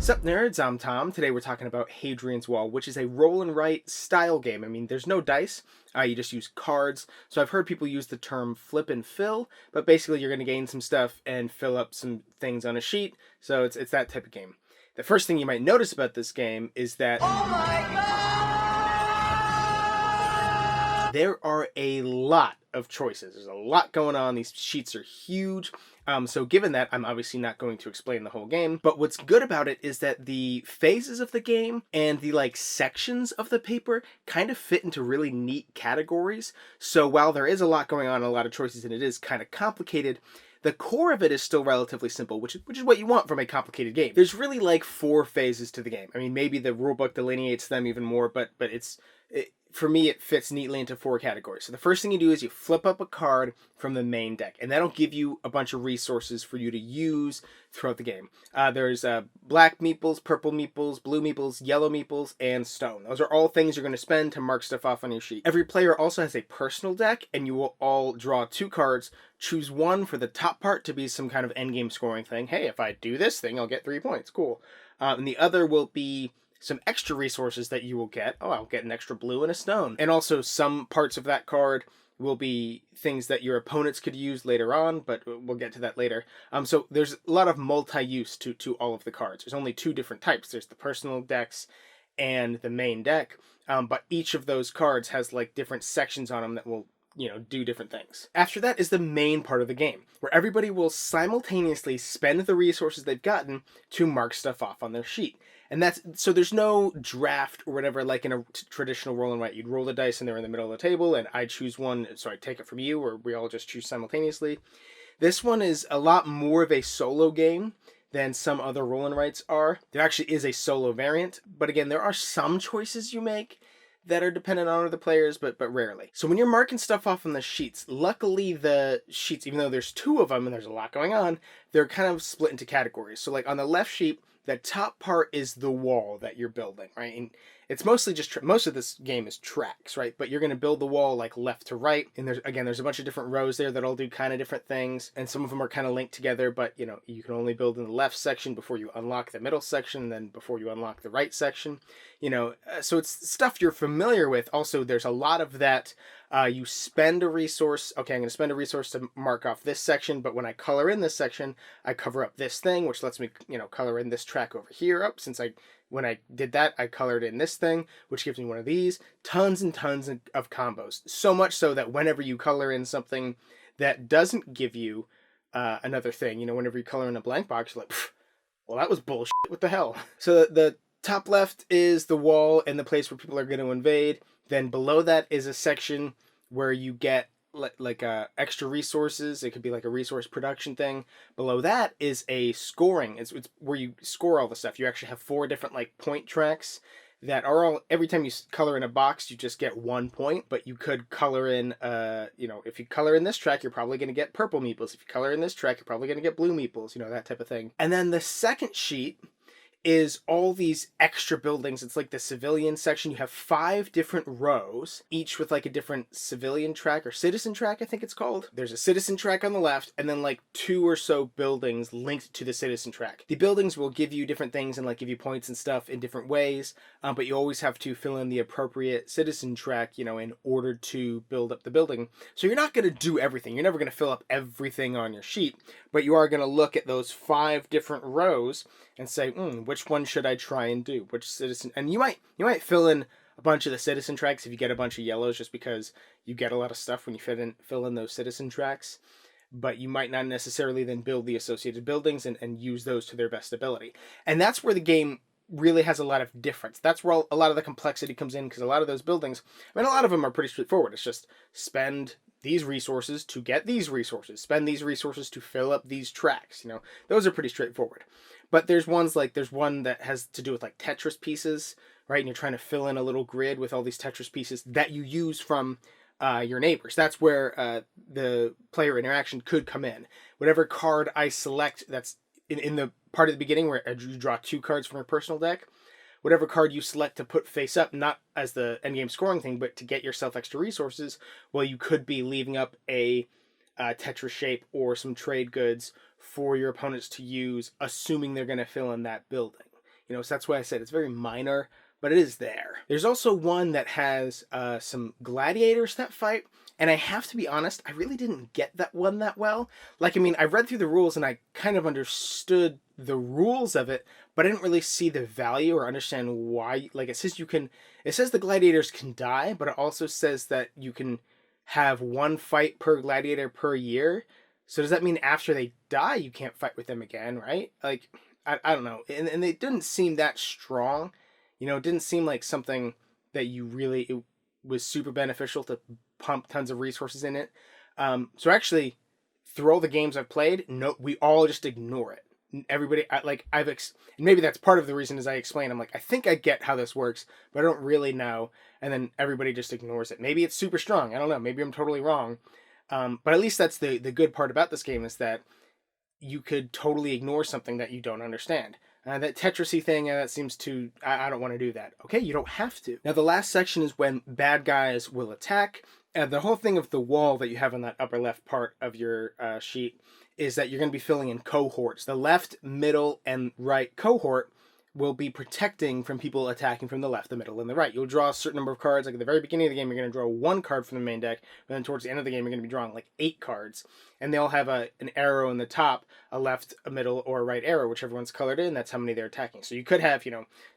Sup nerds, I'm Tom. Today we're talking about Hadrian's Wall, which is a roll and write style game. I mean, there's no dice, you just use cards. So I've heard people use the term flip and fill, but basically you're going to gain some stuff and fill up some things on a sheet. So it's that type of game. The first thing you might notice about this game is that there are a lot of choices. There's a lot going on. These sheets are huge. So given that, I'm obviously not going to explain the whole game, but what's good about it is that the phases of the game and the sections of the paper kind of fit into really neat categories. So while there is a lot going on, a lot of choices, and it is kind of complicated, the core of it is still relatively simple, which is what you want from a complicated game. There's really 4 phases to the game. I mean, maybe the rulebook delineates them even more, but for me, it fits neatly into 4 categories. So the first thing you do is you flip up a card from the main deck, and that'll give you a bunch of resources for you to use throughout the game. There's black meeples, purple meeples, blue meeples, yellow meeples, and stone. Those are all things you're going to spend to mark stuff off on your sheet. Every player also has a personal deck, and you will all draw 2 cards. Choose one for the top part to be some kind of endgame scoring thing. Hey, if I do this thing, I'll get 3 points. Cool. And the other will be some extra resources that you will get. Oh, I'll get an extra blue and a stone. And also some parts of that card will be things that your opponents could use later on, but we'll get to that later. So there's a lot of multi-use to all of the cards. There's only 2 different types. There's the personal decks and the main deck, but each of those cards has different sections on them that will do different things. After that is the main part of the game, where everybody will simultaneously spend the resources they've gotten to mark stuff off on their sheet. And so there's no draft or whatever, like in a traditional roll and write. You'd roll the dice and they're in the middle of the table, and I choose one, so I take it from you, or we all just choose simultaneously. This one is a lot more of a solo game than some other roll and writes are. There actually is a solo variant, but again, there are some choices you make that are dependent on other players, but rarely. So when you're marking stuff off on the sheets, luckily the sheets, even though there's 2 of them and there's a lot going on, they're kind of split into categories. So on the left sheet, the top part is the wall that you're building, right? And it's mostly just, most of this game is tracks, right? But you're going to build the wall left to right. And there's a bunch of different rows there that all do kind of different things. And some of them are kind of linked together, but you can only build in the left section before you unlock the middle section, and then before you unlock the right section. So it's stuff you're familiar with. Also, there's a lot of that. You spend a resource. Okay, I'm going to spend a resource to mark off this section, but when I color in this section, I cover up this thing, which lets me, color in this track over here up. When I did that, I colored in this thing, which gives me one of these. Tons and tons of combos. So much so that whenever you color in something that doesn't give you another thing, whenever you color in a blank box, you're like, well, that was bullshit. What the hell? So the top left is the wall and the place where people are going to invade. Then below that is a section where you get extra resources. It could be a resource production thing. Below that is a scoring. It's where you score all the stuff. You actually have 4 different point tracks that are all, every time you color in a box, you just get 1 point, but you could color in, if you color in this track, you're probably going to get purple meeples. If you color in this track, you're probably going to get blue meeples, that type of thing. And then the second sheet is all these extra buildings. It's the civilian section. You have 5 different rows, each with a different civilian track or citizen track, I think it's called. There's a citizen track on the left, and then 2 or so buildings linked to the citizen track. The buildings will give you different things and give you points and stuff in different ways, but you always have to fill in the appropriate citizen track, in order to build up the building. So you're not going to do everything. You're never going to fill up everything on your sheet, but you are going to look at those 5 different rows and say, which one should I try and do? Which citizen? And you might fill in a bunch of the citizen tracks if you get a bunch of yellows, just because you get a lot of stuff when you fill in those citizen tracks. But you might not necessarily then build the associated buildings and use those to their best ability. And that's where the game really has a lot of difference. That's where a lot of the complexity comes in, because a lot of those buildings, a lot of them are pretty straightforward. It's just spend these resources to get these resources, spend these resources to fill up these tracks. Those are pretty straightforward. But there's one that has to do with Tetris pieces, right? And you're trying to fill in a little grid with all these Tetris pieces that you use from your neighbors. That's where the player interaction could come in. Whatever card I select that's in the part of the beginning where you draw 2 cards from your personal deck, whatever card you select to put face up, not as the endgame scoring thing, but to get yourself extra resources, well, you could be leaving up a Tetris shape or some trade goods for your opponents to use, assuming they're going to fill in that building. So that's why I said it's very minor, but it is there. There's also one that has some gladiators that fight, and I have to be honest, I really didn't get that one that well. Like, I mean, I read through the rules and I kind of understood the rules of it, but I didn't really see the value or understand why. Like, it says the gladiators can die, but it also says that you can have one fight per gladiator per year. So does that mean after they die, you can't fight with them again, right? Like, I don't know. And it didn't seem that strong. It didn't seem like something that it was super beneficial to pump tons of resources in it. So actually, through all the games I've played, no, we all just ignore it. Everybody, maybe that's part of the reason as I explain, I'm like, I think I get how this works, but I don't really know. And then everybody just ignores it. Maybe it's super strong. I don't know. Maybe I'm totally wrong. But at least that's the good part about this game, is that you could totally ignore something that you don't understand. That Tetrisy thing, that seems to... I don't want to do that. Okay, you don't have to. Now, the last section is when bad guys will attack. The whole thing of the wall that you have on that upper left part of your sheet is that you're going to be filling in cohorts. The left, middle, and right cohort will be protecting from people attacking from the left, the middle, and the right. You'll draw a certain number of cards. Like at the very beginning of the game, you're going to draw one card from the main deck, but then towards the end of the game, you're going to be drawing like 8 cards. And they all have an arrow in the top, a left, a middle, or a right arrow, whichever one's colored in. That's how many they're attacking. So you could have,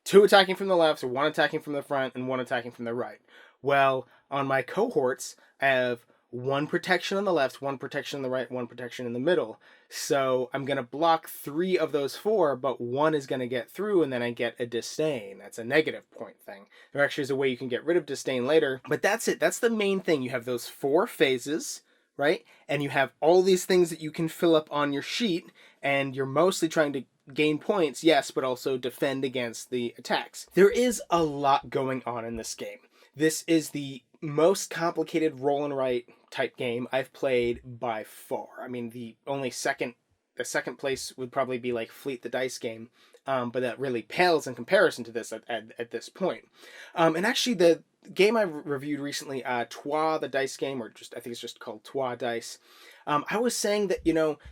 2 attacking from the left, or 1 attacking from the front, and 1 attacking from the right. Well, on my cohorts, I have 1 protection on the left, 1 protection on the right, 1 protection in the middle. So I'm going to block 3 of those 4, but 1 is going to get through, and then I get a disdain. That's a negative point thing. There actually is a way you can get rid of disdain later, but that's it. That's the main thing. You have those 4 phases, right? And you have all these things that you can fill up on your sheet, and you're mostly trying to gain points, yes, but also defend against the attacks. There is a lot going on in this game. This is the most complicated roll and write type game I've played by far. I mean, the second place would probably be like Fleet the Dice game, but that really pales in comparison to this at this point. And actually, the game I reviewed recently, Trois the Dice game, or I think it's just called Trois Dice. I was saying that,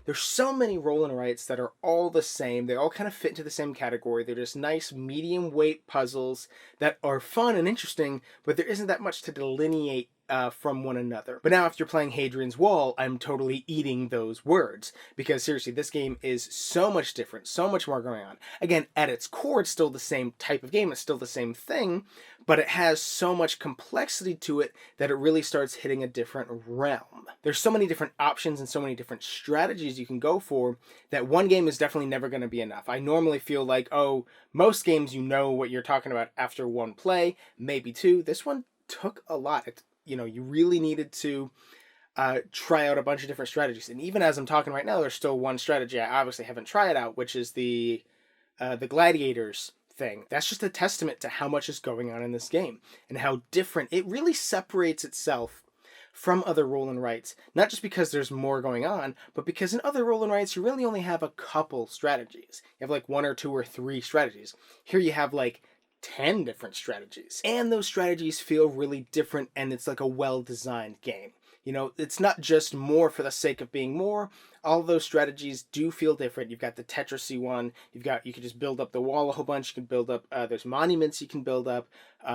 there's so many roll and writes that are all the same. They all kind of fit into the same category. They're just nice medium weight puzzles that are fun and interesting, but there isn't that much to delineate from one another. But now after playing Hadrian's Wall, I'm totally eating those words, because seriously, this game is so much different, so much more going on. Again, at its core, it's still the same type of game, it's still the same thing, but it has so much complexity to it that it really starts hitting a different realm. There's so many different options and so many different strategies you can go for that one game is definitely never going to be enough. I normally feel like, most games you know what you're talking about after 1 play, maybe 2. This one took a lot. You really needed to try out a bunch of different strategies. And even as I'm talking right now, there's still one strategy I obviously haven't tried out, which is the gladiators thing. That's just a testament to how much is going on in this game and how different it really separates itself from other roll and writes. Not just because there's more going on, but because in other roll and writes, you really only have a couple strategies. You have like 1 or 2 or 3 strategies. Here you have like 10 different strategies. And those strategies feel really different, and it's like a well-designed game. It's not just more for the sake of being more. All those strategies do feel different. You've got the Tetrisy one. You can just build up the wall a whole bunch. You can build up, there's monuments you can build up.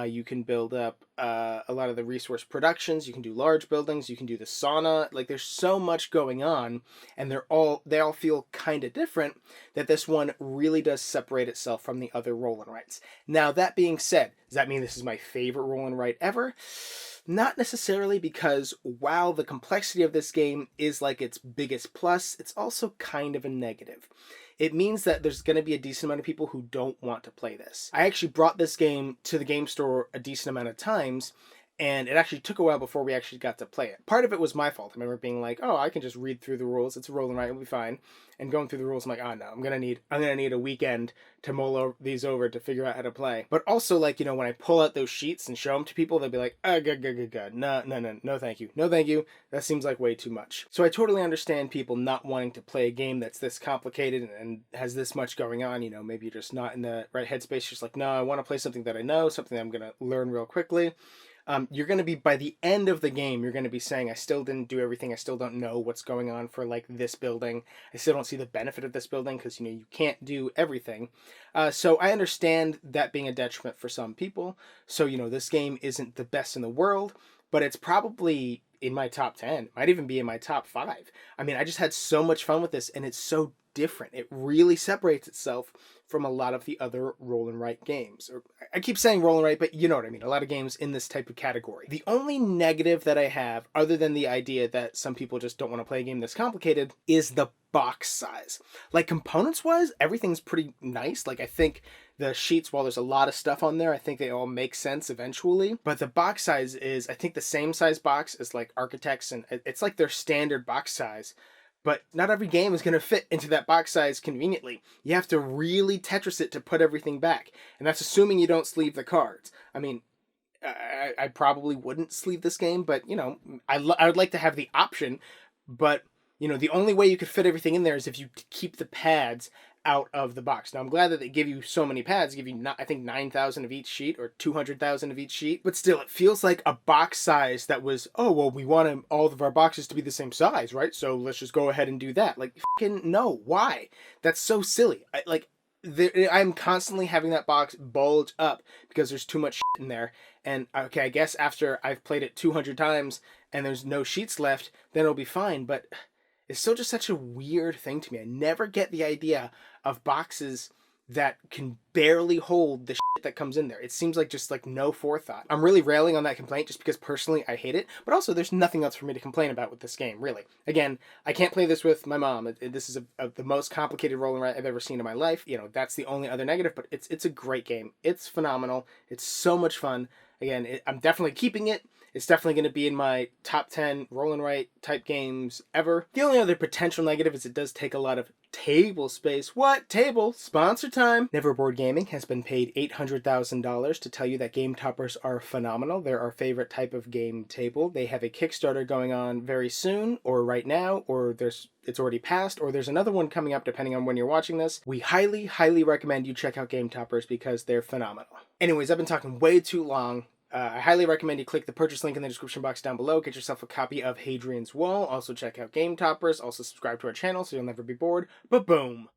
You can build up a lot of the resource productions. You can do large buildings. You can do the sauna. Like, there's so much going on, and they all feel kind of different, that this one really does separate itself from the other roll and writes. Now, that being said, does that mean this is my favorite roll and write ever? Not necessarily, because while the complexity of this game is like its biggest plus, it's also kind of a negative. It means that there's going to be a decent amount of people who don't want to play this. I actually brought this game to the game store a decent amount of times, and it actually took a while before we actually got to play it. Part of it was my fault. I remember being like, I can just read through the rules. It's a roll and write, it'll be fine. And going through the rules, I'm like, no, I'm gonna need a weekend to mull these over to figure out how to play. But also, when I pull out those sheets and show them to people, they'll be like, good. No, thank you. No, thank you. That seems like way too much. So I totally understand people not wanting to play a game that's this complicated and has this much going on. Maybe you're just not in the right headspace. You're just like, no, I want to play something that I know, something that I'm gonna learn real quickly. you're going to be, by the end of the game, you're going to be saying, I still didn't do everything. I still don't know what's going on for like this building. I still don't see the benefit of this building because, you know, you can't do everything. So I understand that being a detriment for some people. So, you know, this game isn't the best in the world, but it's probably in my top 10. It might even be in my top 5. I mean, I just had so much fun with this, and it's so different. It really separates itself from a lot of the other roll and write games. Or I keep saying roll and write, but you know what I mean. A lot of games in this type of category. The only negative that I have, other than the idea that some people just don't want to play a game that's complicated, is the box size. Like, components wise, everything's pretty nice. Like, I think the sheets, while there's a lot of stuff on there, I think they all make sense eventually. But the box size is, I think, the same size box as like Architects, and it's like their standard box size. But not every game is going to fit into that box size conveniently. You have to really Tetris it to put everything back. And that's assuming you don't sleeve the cards. I mean, I probably wouldn't sleeve this game, but, you know, I would like to have the option. But, you know, the only way you could fit everything in there is if you keep the pads out of the box. Now, I'm glad that they give you so many pads. They give you, I think, 9,000 of each sheet or 200,000 of each sheet. But still, it feels like a box size that was, oh, well, we want all of our boxes to be the same size, right? So let's just go ahead and do that. Like, fucking no. Why? That's so silly. I'm constantly having that box bulge up because there's too much shit in there. And, okay, I guess after I've played it 200 times and there's no sheets left, then it'll be fine. But it's still just such a weird thing to me. I never get the idea of boxes that can barely hold the shit that comes in there. It seems like just like no forethought. I'm really railing on that complaint just because personally I hate it, but also there's nothing else for me to complain about with this game, really. Again, I can't play this with my mom. This is the most complicated roll and write I've ever seen in my life. You know, that's the only other negative, but it's a great game. It's phenomenal. It's so much fun. Again, I'm definitely keeping it. It's definitely going to be in my top 10 roll and write type games ever. The only other potential negative is it does take a lot of table space. What? Table? Sponsor time! Neverboard Gaming has been paid $800,000 to tell you that game toppers are phenomenal. They're our favorite type of game table. They have a Kickstarter going on very soon, or right now, or it's already passed, or there's another one coming up depending on when you're watching this. We highly, highly recommend you check out Game Toppers because they're phenomenal. Anyways, I've been talking way too long. I highly recommend you click the purchase link in the description box down below. Get yourself a copy of Hadrian's Wall. Also check out Game Toppers. Also subscribe to our channel so you'll never be bored. Ba-boom!